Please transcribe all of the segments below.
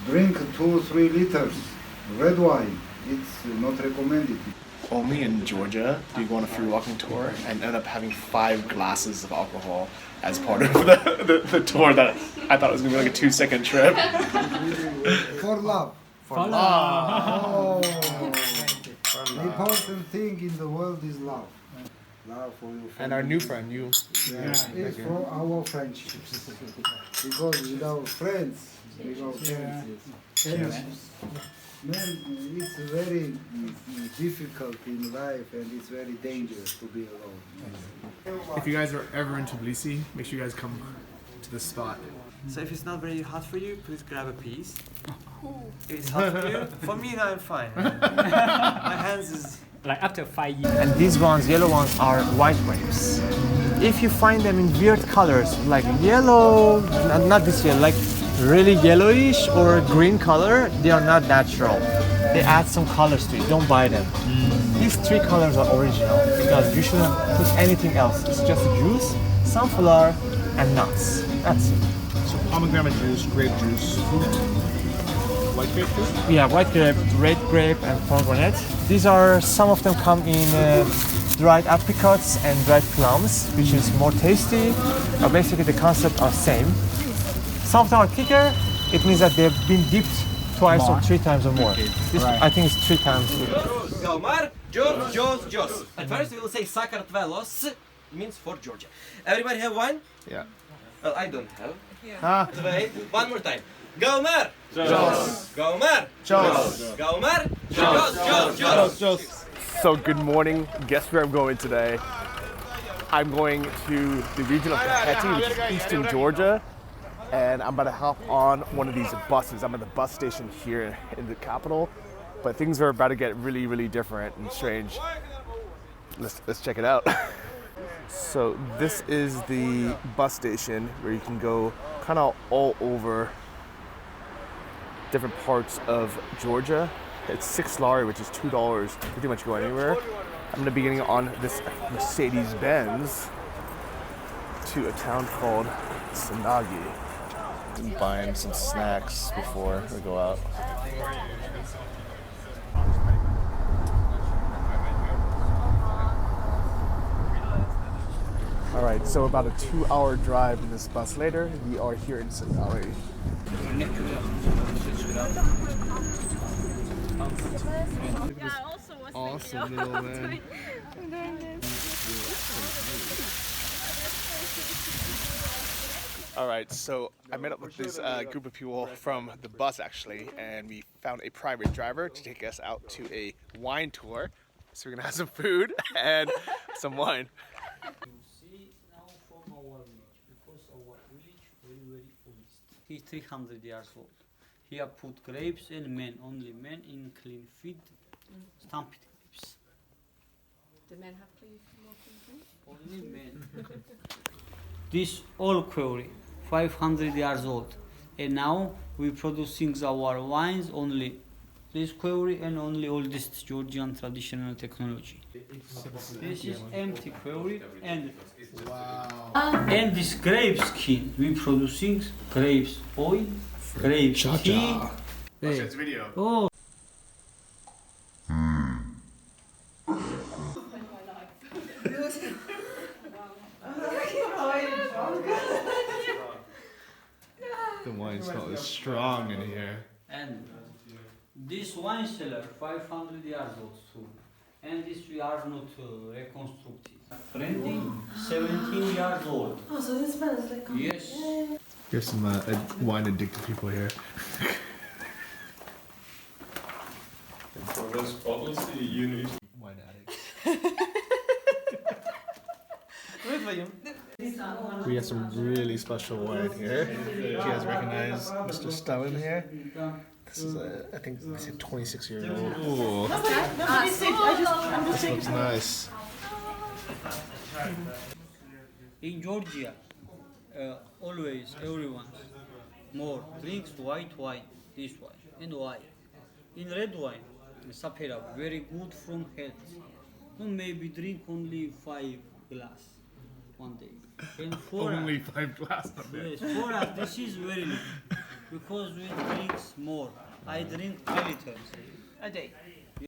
Drink 2-3 liters red wine. It's not recommended. Only in Georgia do you go on a free walking tour and end up having 5 glasses of alcohol as part of the tour that I thought was going to be like a 2-second trip. For love. For love. Oh. The important thing in the world is love. Love for your friend. And our new friend, you. Yeah, it's for our friendships. Because without friends, man, it's very difficult in life and it's very dangerous to be alone. If you guys are ever in Tbilisi, make sure you guys come to this spot. So if it's not very hot for you, please grab a piece. If it's hot for you, for me, no, I'm fine. My hands is... Like after 5 years. And these ones, yellow ones, are white grapes. If you find them in weird colors, like yellow, not this yellow, like really yellowish or green color, they are not natural. They add some colors to it, don't buy them. These 3 colors are original because you shouldn't put anything else. It's just juice, sunflower, and nuts. That's it. So pomegranate juice, grape juice, white grape juice? Yeah, white grape, red grape, and pomegranate. These are, some of them come in dried apricots and dried plums, which is more tasty. Basically the concept are same. Some of them are thicker. It means that they've been dipped twice or 3 times or more. This, right. I think it's 3 times. Galmar, Jos. At first we will say Sakartvelos, it means for Georgia. Everybody have wine? Yeah. Well, I don't have. Wait, one more time. Galmar, Jos. Galmar, Jos. Galmar, Jos. So good morning. Guess where I'm going today? I'm going to the region of Tbilisi, which is eastern Georgia. And I'm about to hop on one of these buses. I'm at the bus station here in the capital, but things are about to get really, really different and strange. Let's check it out. So this is the bus station where you can go kind of all over different parts of Georgia. It's 6 lari, which is $2. Pretty much go anywhere. I'm gonna be getting on this Mercedes-Benz to a town called Sanagi. Buying some snacks before we go out. All right, so about a 2-hour drive in this bus later, we are here in Sanagi. Awesome little man. All right, so I met up with this group of people from the bus actually, and we found a private driver to take us out to a wine tour. So we're gonna have some food and some wine. See now from our village, because our village very old. He's 300 years old. Here put grapes and men, only men in clean feed, stamped grapes. Do men have clean feet? Only men. This all quarry, 500 years old. And now we producing our wines only this quarry and only oldest Georgian traditional technology. This is empty quarry and and this grape skin we producing grapes oil, grapes tea. Hey. It's video. Oh. The wine's not as strong in here. And this wine cellar 500 years old too. And this we are not reconstructed. Printing 17 years old. Oh, so this smells like... Yes. Here's some wine addicted people here. For those policy, you need Wine addicts. We got some really special wine here. Do you guys recognize Mr. Stalin here? This is I think they said 26-year-old. Ooh. This looks nice. In Georgia, always everyone more drinks white wine, this wine, and wine. In red wine, sapera, very good from health. No, maybe drink only 5 glass. one day. And for Only 5 glasses a day. yes, for us this is very little because we drink more. I drink 3 liters a day.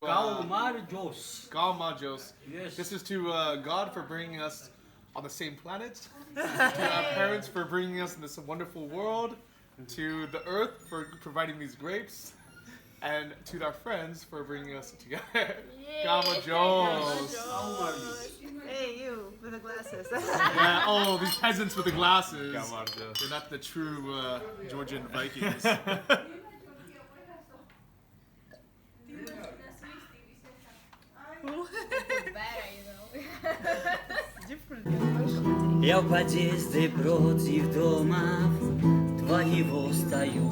Kalmar juice. Kalmar juice. Yes. This is to God for bringing us on the same planet, to our parents for bringing us in this wonderful world, to the earth for providing these grapes, and to our friends for bringing us together. Kalmar juice. Hey, you with the glasses. Yeah, oh, these peasants with the glasses. They're not the true Georgian Vikings. Я в подъезде против домов твоего стою.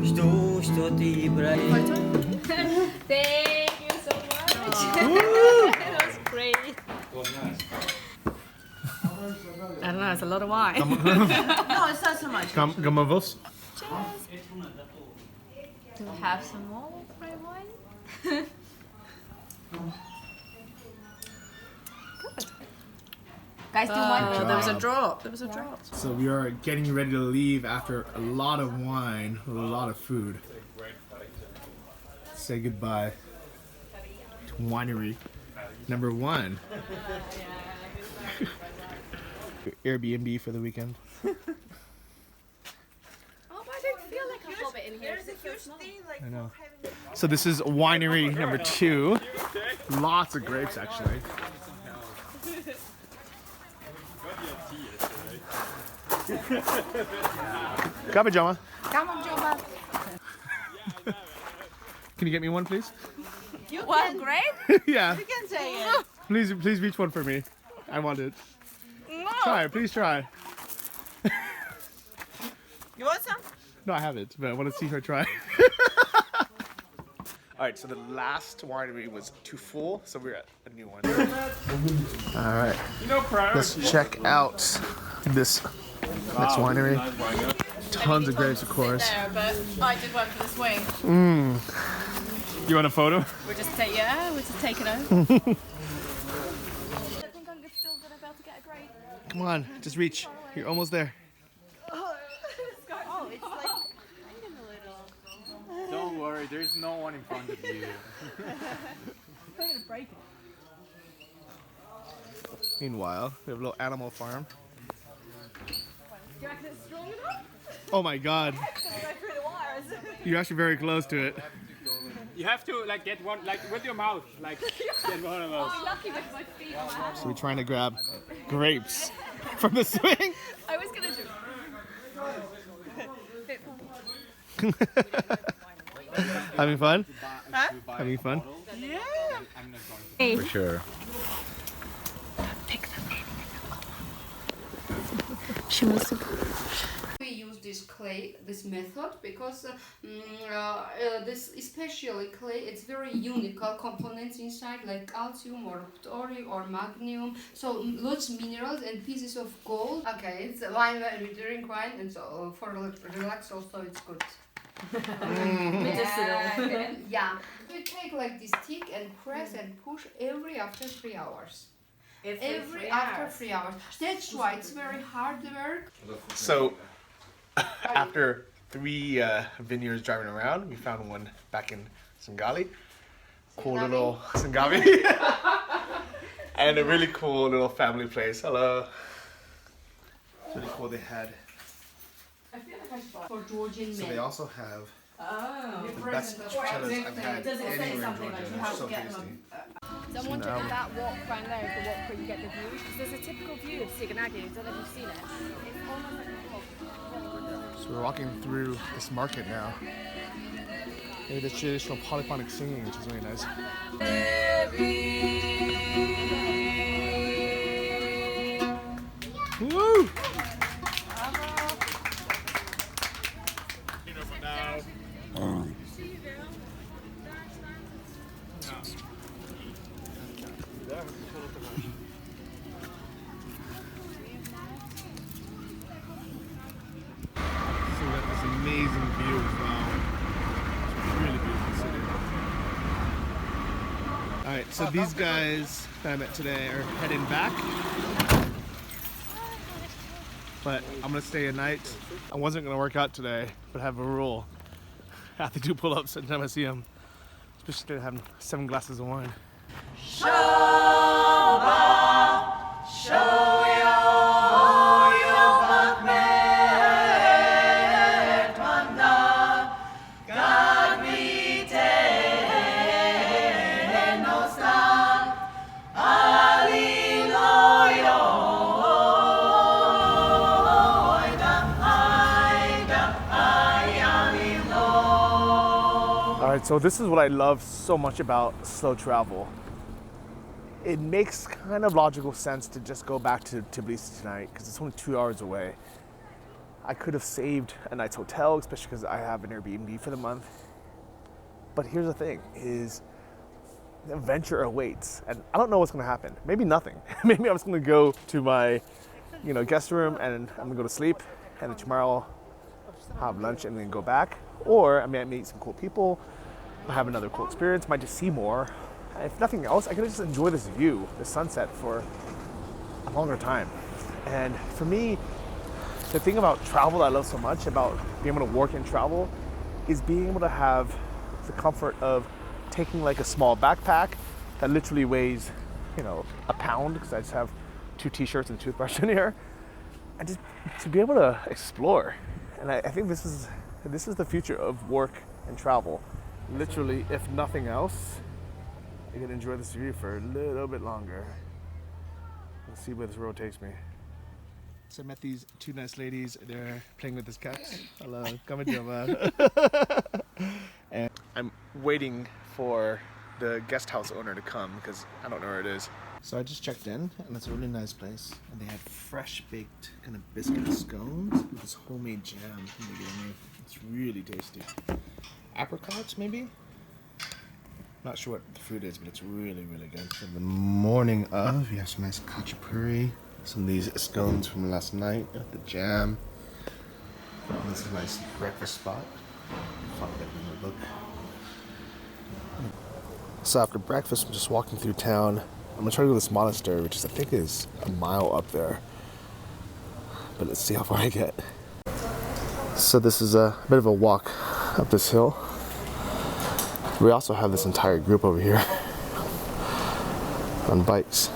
Жду, что ты проедешь. Thank you so much. That was great. I don't know, it's a lot of wine. No, it's not so much. Gamavos. Do we have some more red wine? Guys, do one. There was a drop. There was a drop. So we are getting ready to leave after a lot of wine, a lot of food. Say goodbye to winery number 1. Airbnb for the weekend. Oh, but I don't feel like a hobbit in here. There's a huge thing like I know. So this is winery number 2. Lots of grapes actually. Kabajama. Come on, Joma. Can you get me one, please? What, grape? Yeah. You can say it. Please reach one for me. I want it. No. Try, please try. You want some? No, I have it, but I want to see her try. All right, so the last winery was too full, so we're at a new one. All right, let's check out this next winery. Tons of grapes, of course. There, but I did one for the swing. You want a photo? We're just taking it over. I think I'm still gonna be able to get a grade. Come on, just reach. You're almost there. Oh, it's like hanging a little. Don't worry, there's no one in front of you. We're gonna break it. Meanwhile, we have a little animal farm. Do you reckon it's strong enough? Oh my God, It's gonna go through the wires. you're actually very close to it. You have to like get one, like with your mouth, like get one of those. I'm lucky with my feet on my hand. So we're trying to grab grapes from the swing. I was gonna do. Having fun? Huh? Having fun? Yeah. For sure. She wants to. We use this method because this especially clay, it's very unique components inside like calcium or thorium or magnesium, so lots of minerals and pieces of gold. Okay, it's wine, we drink wine, and so for relax also it's good. Yeah, we take like this stick and press and push every after 3 hours. Every after 3 hours. That's why it's very hard work. So, after 3 vineyards driving around, we found one back in Sangali. Cool little Sangavi. And a really cool little family place. Hello. It's really cool they had. For Georgian So men. they also have the best cellos I've had anywhere in Georgia. They're so tasty. Someone took that walk around there is the walk where you get the view. Because there's a typical view of Siganagi. I don't know if you've seen it. It's almost like a So we're walking through this market now. Maybe the traditional polyphonic singing, which is really nice. Woo! So we got this amazing view as well. It's really beautiful city. Alright, So these guys that I met today are heading back. But I'm gonna stay a night. I wasn't gonna work out today, but I have a rule. I have to do pull-ups anytime I see them. Especially having 7 glasses of wine. Alright, so this is what I love so much about slow travel. It makes kind of logical sense to just go back to Tbilisi tonight because it's only 2 hours away. I could have saved a night's hotel, especially because I have an Airbnb for the month. But here's the thing, is the adventure awaits. And I don't know what's gonna happen. Maybe nothing. Maybe I'm just gonna go to my guest room and I'm gonna go to sleep. And then tomorrow I'll have lunch and then go back. Or I might meet some cool people, I'll have another cool experience, might just see more. If nothing else, I could just enjoy this view, the sunset, for a longer time. And for me, the thing about travel that I love so much, about being able to work and travel, is being able to have the comfort of taking like a small backpack that literally weighs, a pound, because I just have 2 t-shirts and a toothbrush in here, and just to be able to explore. And I think this is the future of work and travel. Literally, if nothing else, I can enjoy this view for a little bit longer. Let's see where this road takes me. So I met these 2 nice ladies. They're playing with this cat. Hello, come on. And I'm waiting for the guest house owner to come because I don't know where it is. So I just checked in, and it's a really nice place. And they had fresh baked kind of biscuit scones with this homemade jam they gave me. It's really tasty. Apricots, maybe? Not sure what the food is, but it's really, really good. So the morning of, we have some nice khachapuri, some of these scones from last night, the jam. And this is a nice breakfast spot. Find that in the book. So after breakfast, I'm just walking through town. I'm gonna try to go to this monastery, which I think is a mile up there. But let's see how far I get. So this is a bit of a walk up this hill. We also have this entire group over here on bikes.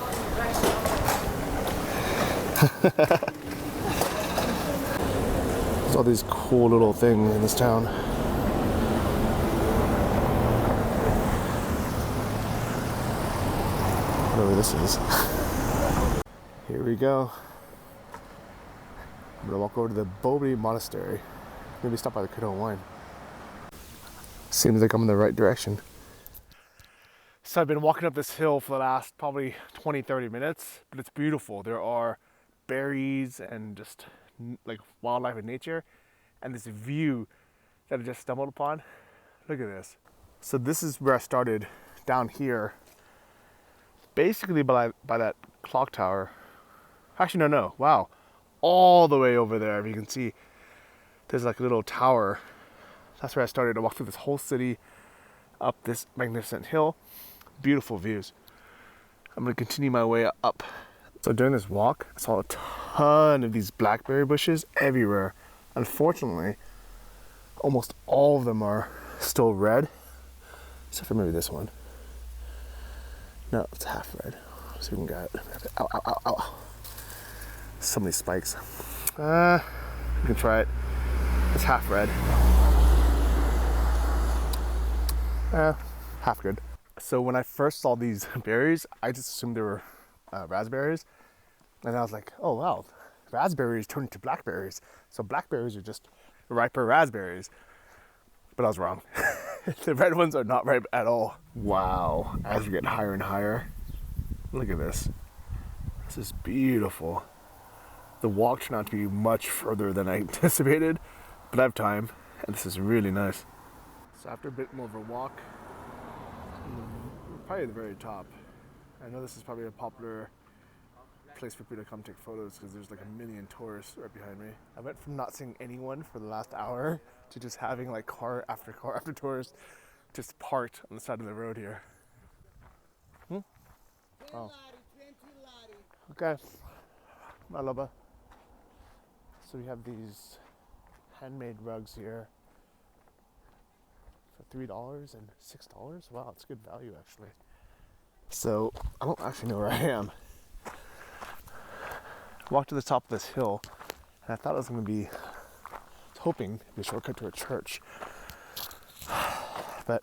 There's all these cool little things in this town. Whatever this is. Here we go. I'm gonna walk over to the Bobi Monastery. Maybe stop by the Kudo wine. Seems like I'm in the right direction. So I've been walking up this hill for the last probably 20-30 minutes, but it's beautiful. There are berries and just like wildlife and nature, and this view that I just stumbled upon. Look at this. So this is where I started, down here, basically by that clock tower. Actually, no, wow. All the way over there, if you can see, there's like a little tower. That's where I started to walk through this whole city, up this magnificent hill. Beautiful views. I'm gonna continue my way up. So during this walk, I saw a ton of these blackberry bushes everywhere. Unfortunately, almost all of them are still red, except for maybe this one. No, it's half red. So we can get it. Ow, ow, ow, ow. So many spikes. We can try it. It's half red. Half good. So when I first saw these berries, I just assumed they were raspberries. And I was like, oh wow, raspberries turn into blackberries. So blackberries are just riper raspberries. But I was wrong. The red ones are not ripe at all. Wow, as we get higher and higher, look at this. This is beautiful. The walk turned out to be much further than I anticipated, but I have time, and this is really nice. So after a bit more of a walk, probably at the very top. I know this is probably a popular place for people to come take photos because there's like a million tourists right behind me. I went from not seeing anyone for the last hour to just having like car after tourist just parked on the side of the road here. Oh. Okay. Malaba. So we have these handmade rugs here for $3 and $6. Wow, it's good value actually. So I don't actually know where I am. I walked to the top of this hill and I thought it was going to be, hoping to be a shortcut to a church. But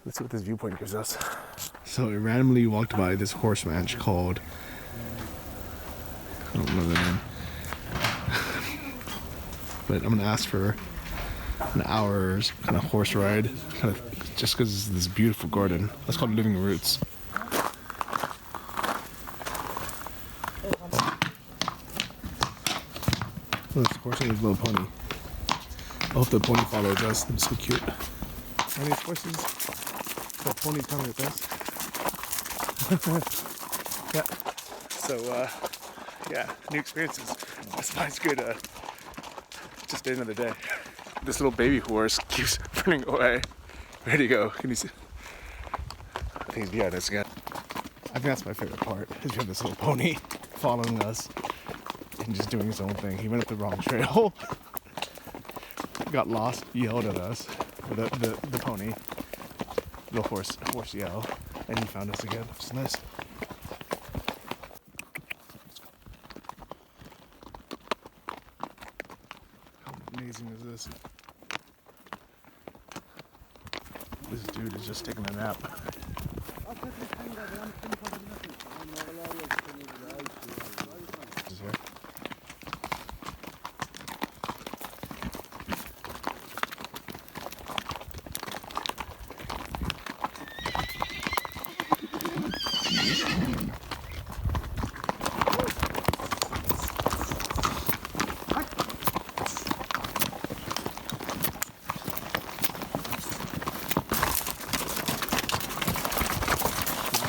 let's see what this viewpoint gives us. So we randomly walked by this horse ranch called, I don't know the name, but I'm gonna ask for an hour's kind of horse ride, kind of just because it's this beautiful garden. That's called Living Roots. Look, this horse and his little pony. I hope the pony follows us. It's so cute. Are these horses? The pony's coming with us. Yeah. So, yeah, new experiences. That's why it's good. Just another day. This little baby horse keeps running away. Ready to go. Can you see? I think he's behind us again. I think that's my favorite part, is we have this little pony following us and just doing his own thing. He went up the wrong trail. Got lost, yelled at us. The pony. The horse yell. And he found us again. It's nice. How amazing is this? This dude is just taking a nap. Is here.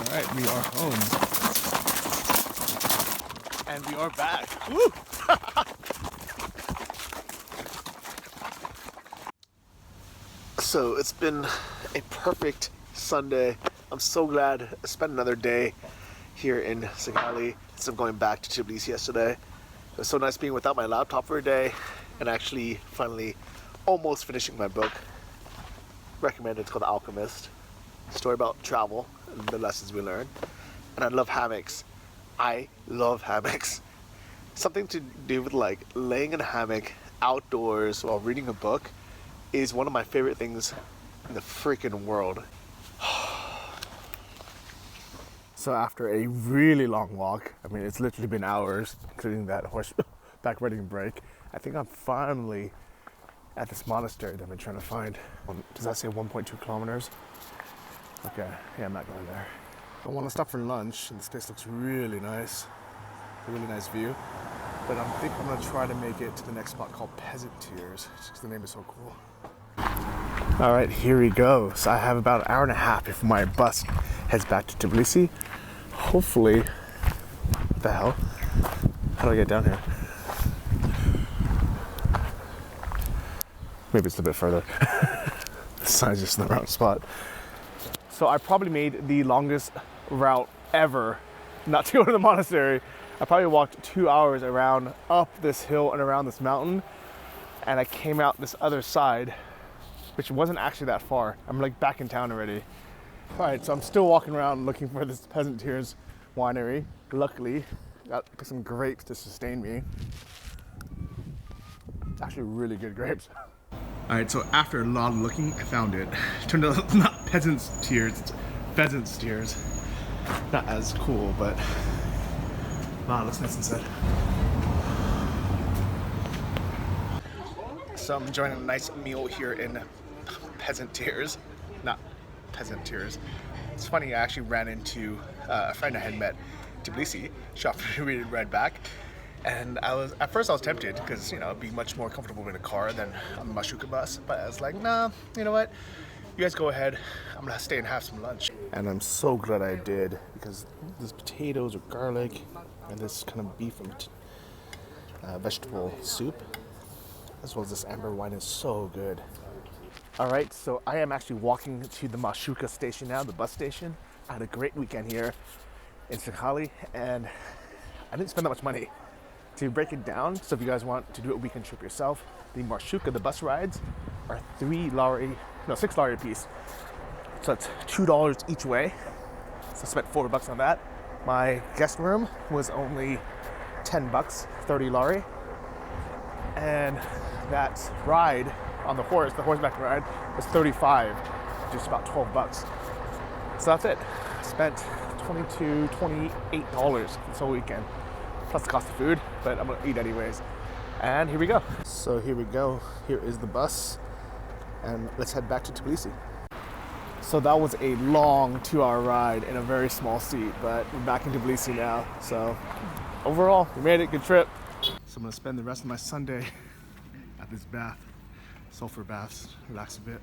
Alright, we are home. And we are back. Woo! So it's been a perfect Sunday. I'm so glad I spent another day here in Kigali instead of going back to Tbilisi yesterday. It was so nice being without my laptop for a day and actually finally almost finishing my book. Recommended. It's called The Alchemist. Story about travel and the lessons we learn. And I love hammocks. I love hammocks. Something to do with like laying in a hammock outdoors while reading a book is one of my favorite things in the freaking world. So after a really long walk, I mean it's literally been hours, including that horseback riding break, I think I'm finally at this monastery that I've been trying to find. Does that say 1.2 kilometers? Okay, yeah, I'm not going there. I want to stop for lunch, and this place looks really nice. A really nice view. But I think I'm going to try to make it to the next spot called Peasant Tears, just because the name is so cool. All right, here we go. So I have about an hour and a half before my bus heads back to Tbilisi. Hopefully, what the hell? How do I get down here? Maybe it's a bit further. The sign's just in the wrong spot. So I probably made the longest route ever not to go to the monastery. I probably walked 2 hours around up this hill and around this mountain, and I came out this other side, which wasn't actually that far. I'm like back in town already. All right, so I'm still walking around looking for this Peasant Tears winery. Luckily, got some grapes to sustain me. It's actually really good grapes. All right, so after a lot of looking, I found it. Turned out it's not Peasant's Tears, it's Pheasant's Tears. Not as cool, but wow, it looks nice inside. So I'm enjoying a nice meal here in Peasant Tears, not Peasant Tears. It's funny, I actually ran into a friend I had met in Tbilisi, shopped for a ride back. And at first I was tempted because, you know, it'd be much more comfortable in a car than on the Mashuka bus. But I was like, nah, you know what? You guys go ahead. I'm gonna stay and have some lunch. And I'm so glad I did, because these potatoes with garlic and this kind of beef and vegetable soup, as well as this amber wine, is so good. All right, so I am actually walking to the Mashuka station now, the bus station. I had a great weekend here in Sakhalin, and I didn't spend that much money. To break it down, so if you guys want to do a weekend trip yourself, the Marshuka, the bus rides, are 6 lari a piece. So that's $2 each way. So I spent $4 on that. My guest room was only $10, 30 lari. And that ride on the horseback ride, was 35, just about $12. So that's it. I spent $28 this whole weekend, plus the cost of food, but I'm gonna eat anyways. And here we go. So here we go. Here is the bus, and let's head back to Tbilisi. So that was a long 2-hour ride in a very small seat, but we're back in Tbilisi now. So overall, we made it, good trip. So I'm gonna spend the rest of my Sunday at this bath, sulfur baths, relax a bit.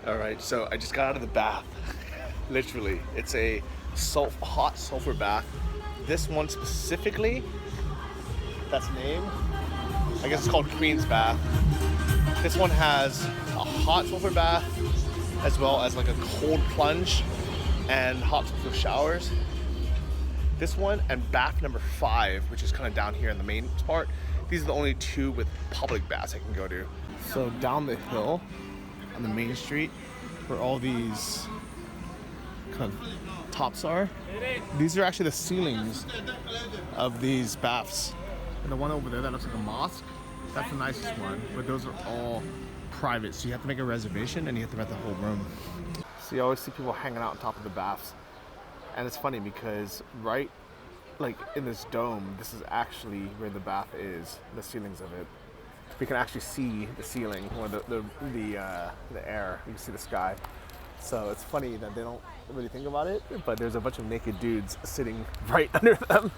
All right, so I just got out of the bath. Literally, it's a hot sulfur bath. This one specifically, that's named, I guess it's called Queen's Bath. This one has a hot sulfur bath, as well as like a cold plunge and hot sulfur showers. This one and bath number 5, which is kind of down here in the main part, these are the only 2 with public baths I can go to. So down the hill on the main street, where all these kind of tops are, these are actually the ceilings of these baths. And the one over there that looks like a mosque, that's the nicest one, but those are all private, so you have to make a reservation and you have to rent the whole room. So you always see people hanging out on top of the baths. And it's funny because right like in this dome, this is actually where the bath is, the ceilings of it. We can actually see the ceiling or the air, you can see the sky. So it's funny that they don't really think about it, but there's a bunch of naked dudes sitting right under them.